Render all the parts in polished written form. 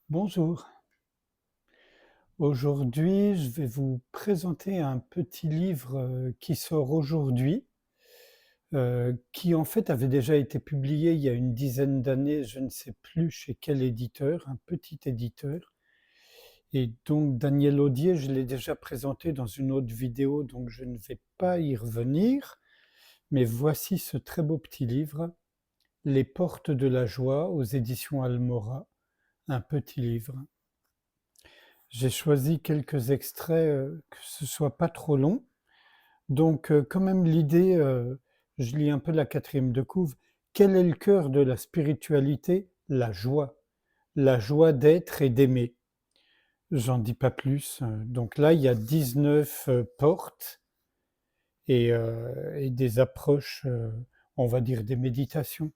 Bonjour. Aujourd'hui, je vais vous présenter un petit livre, qui sort aujourd'hui, qui en fait avait déjà été publié il y a une dizaine d'années, je ne sais plus chez quel éditeur, un petit éditeur. Et donc Daniel Audier, je l'ai déjà présenté dans une autre vidéo, donc je ne vais pas y revenir. Mais voici ce très beau petit livre, Les portes de la joie aux éditions Almora, un petit livre. J'ai choisi quelques extraits, que ce soit pas trop long. Donc, quand même l'idée, je lis un peu la quatrième de couve. Quel est le cœur de la spiritualité? La joie. La joie d'être et d'aimer. J'en dis pas plus. Donc là, il y a 19 portes et des approches, on va dire des méditations.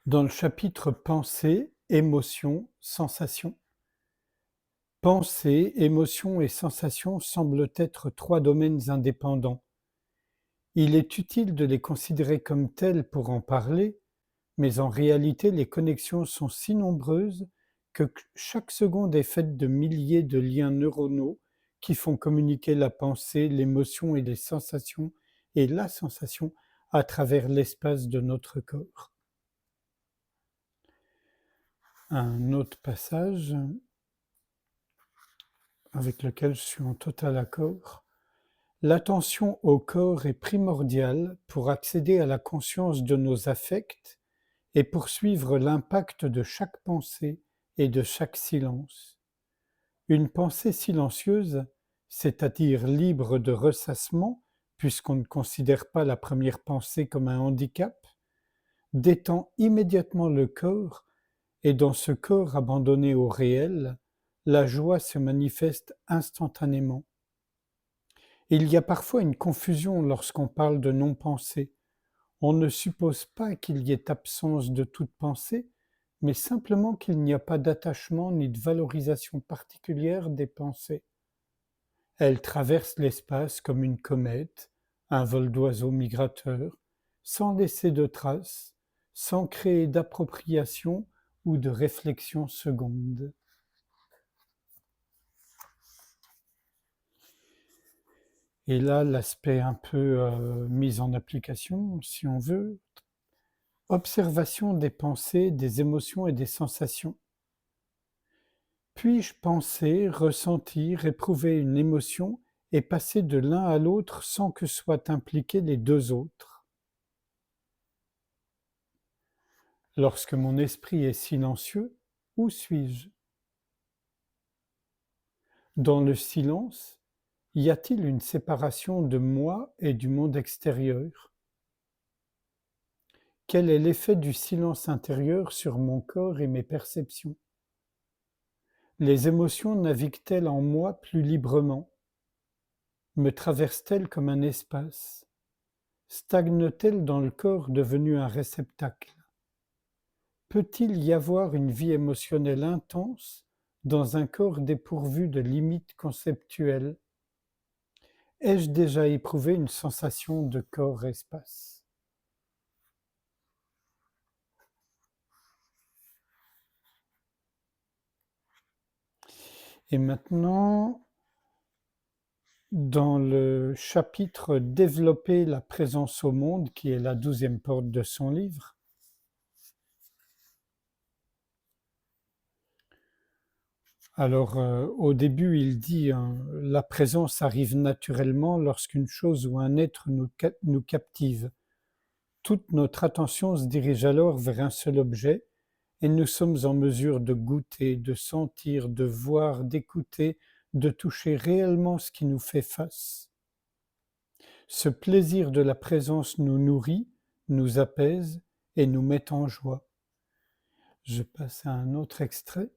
Dans le chapitre pensée, émotion, sensation. Pensée, émotion et sensation semblent être trois domaines indépendants. Il est utile de les considérer comme tels pour en parler, mais en réalité les connexions sont si nombreuses que chaque seconde est faite de milliers de liens neuronaux qui font communiquer la pensée, l'émotion et les sensations et la sensation à travers l'espace de notre corps. Un autre passage avec lequel je suis en total accord. L'attention au corps est primordiale pour accéder à la conscience de nos affects et poursuivre l'impact de chaque pensée et de chaque silence. Une pensée silencieuse, c'est-à-dire libre de ressassement, puisqu'on ne considère pas la première pensée comme un handicap, détend immédiatement le corps et dans ce corps abandonné au réel, la joie se manifeste instantanément. Il y a parfois une confusion lorsqu'on parle de non-pensée. On ne suppose pas qu'il y ait absence de toute pensée, mais simplement qu'il n'y a pas d'attachement ni de valorisation particulière des pensées. Elles traversent l'espace comme une comète, un vol d'oiseaux migrateur, sans laisser de traces, sans créer d'appropriation ou de réflexion seconde. Et là, l'aspect un peu mis en application, si on veut, observation des pensées, des émotions et des sensations. Puis-je penser, ressentir, éprouver une émotion et passer de l'un à l'autre sans que soient impliqués les deux autres? Lorsque mon esprit est silencieux, où suis-je? Dans le silence, y a-t-il une séparation de moi et du monde extérieur? Quel est l'effet du silence intérieur sur mon corps et mes perceptions? Les émotions naviguent-elles en moi plus librement? Me traversent-elles comme un espace? Stagne-t-elle dans le corps devenu un réceptacle? Peut-il y avoir une vie émotionnelle intense dans un corps dépourvu de limites conceptuelles? Ai-je déjà éprouvé une sensation de corps-espace? Et maintenant, dans le chapitre Développer la présence au monde, qui est la 12e porte de son livre, alors, au début, il dit, hein, la présence arrive naturellement lorsqu'une chose ou un être nous captive. Toute notre attention se dirige alors vers un seul objet et nous sommes en mesure de goûter, de sentir, de voir, d'écouter, de toucher réellement ce qui nous fait face. Ce plaisir de la présence nous nourrit, nous apaise et nous met en joie. Je passe à un autre extrait.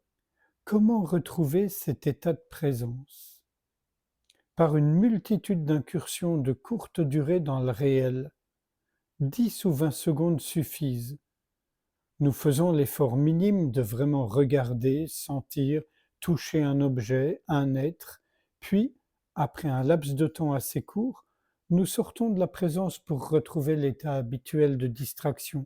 Comment retrouver cet état de présence? Par une multitude d'incursions de courte durée dans le réel. 10 ou 20 secondes suffisent. Nous faisons l'effort minime de vraiment regarder, sentir, toucher un objet, un être, puis, après un laps de temps assez court, nous sortons de la présence pour retrouver l'état habituel de distraction.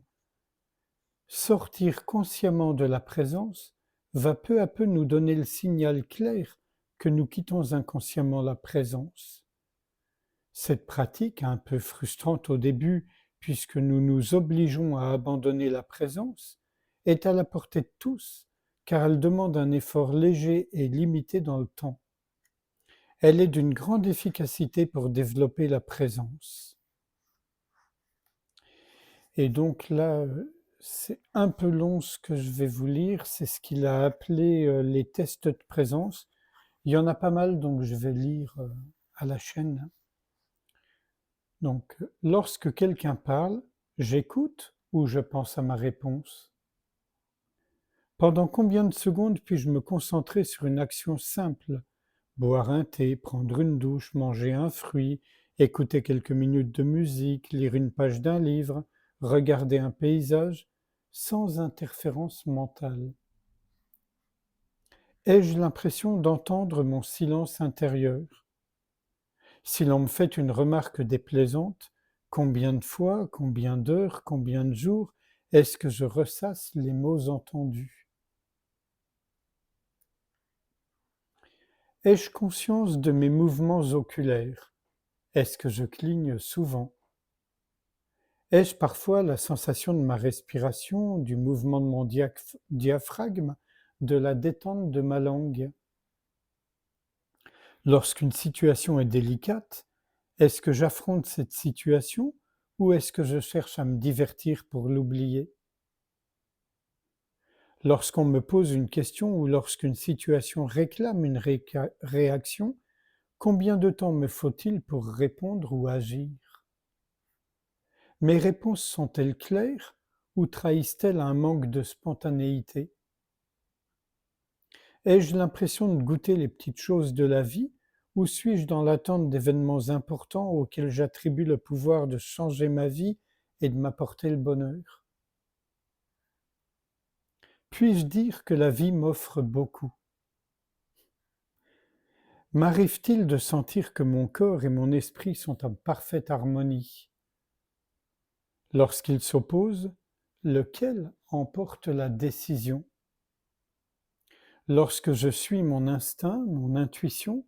Sortir consciemment de la présence va peu à peu nous donner le signal clair que nous quittons inconsciemment la présence. Cette pratique, un peu frustrante au début puisque nous nous obligeons à abandonner la présence, est à la portée de tous car elle demande un effort léger et limité dans le temps. Elle est d'une grande efficacité pour développer la présence. Et donc là, c'est un peu long ce que je vais vous lire, c'est ce qu'il a appelé les tests de présence. Il y en a pas mal, donc je vais lire à la chaîne. Donc, lorsque quelqu'un parle, j'écoute ou je pense à ma réponse? Pendant combien de secondes puis-je me concentrer sur une action simple? Boire un thé, prendre une douche, manger un fruit, écouter quelques minutes de musique, lire une page d'un livre, regarder un paysage, sans interférence mentale. Ai-je l'impression d'entendre mon silence intérieur? Si l'on me fait une remarque déplaisante, combien de fois, combien d'heures, combien de jours est-ce que je ressasse les mots entendus? Ai-je conscience de mes mouvements oculaires? Est-ce que je cligne souvent? Ai-je parfois la sensation de ma respiration, du mouvement de mon diaphragme, de la détente de ma langue? Lorsqu'une situation est délicate, est-ce que j'affronte cette situation ou est-ce que je cherche à me divertir pour l'oublier? Lorsqu'on me pose une question ou lorsqu'une situation réclame une réaction, combien de temps me faut-il pour répondre ou agir? Mes réponses sont-elles claires ou trahissent-elles un manque de spontanéité? Ai-je l'impression de goûter les petites choses de la vie ou suis-je dans l'attente d'événements importants auxquels j'attribue le pouvoir de changer ma vie et de m'apporter le bonheur? Puis-je dire que la vie m'offre beaucoup? M'arrive-t-il de sentir que mon corps et mon esprit sont en parfaite harmonie? Lorsqu'ils s'opposent, lequel emporte la décision? Lorsque je suis mon instinct, mon intuition,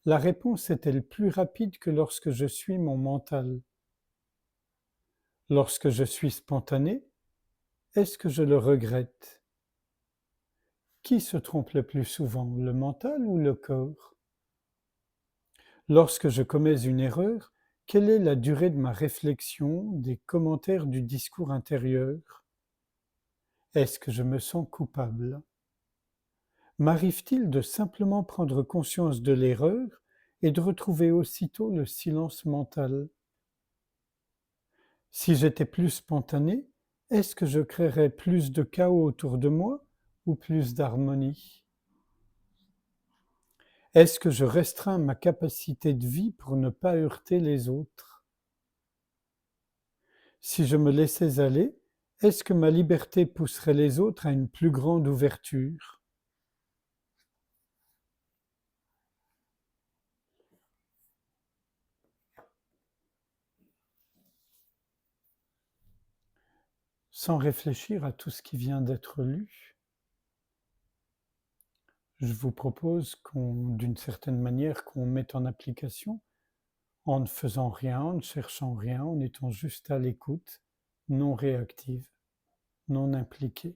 la réponse est-elle plus rapide que lorsque je suis mon mental? Lorsque je suis spontané, est-ce que je le regrette? Qui se trompe le plus souvent, le mental ou le corps? Lorsque je commets une erreur, quelle est la durée de ma réflexion, des commentaires du discours intérieur? Est-ce que je me sens coupable? M'arrive-t-il de simplement prendre conscience de l'erreur et de retrouver aussitôt le silence mental? Si j'étais plus spontané, est-ce que je créerais plus de chaos autour de moi ou plus d'harmonie? Est-ce que je restreins ma capacité de vie pour ne pas heurter les autres? Si je me laissais aller, est-ce que ma liberté pousserait les autres à une plus grande ouverture? Sans réfléchir à tout ce qui vient d'être lu, je vous propose d'une certaine manière, qu'on mette en application en ne faisant rien, en ne cherchant rien, en étant juste à l'écoute, non réactive, non impliquée.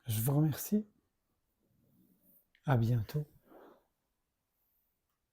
Je vous remercie. À bientôt.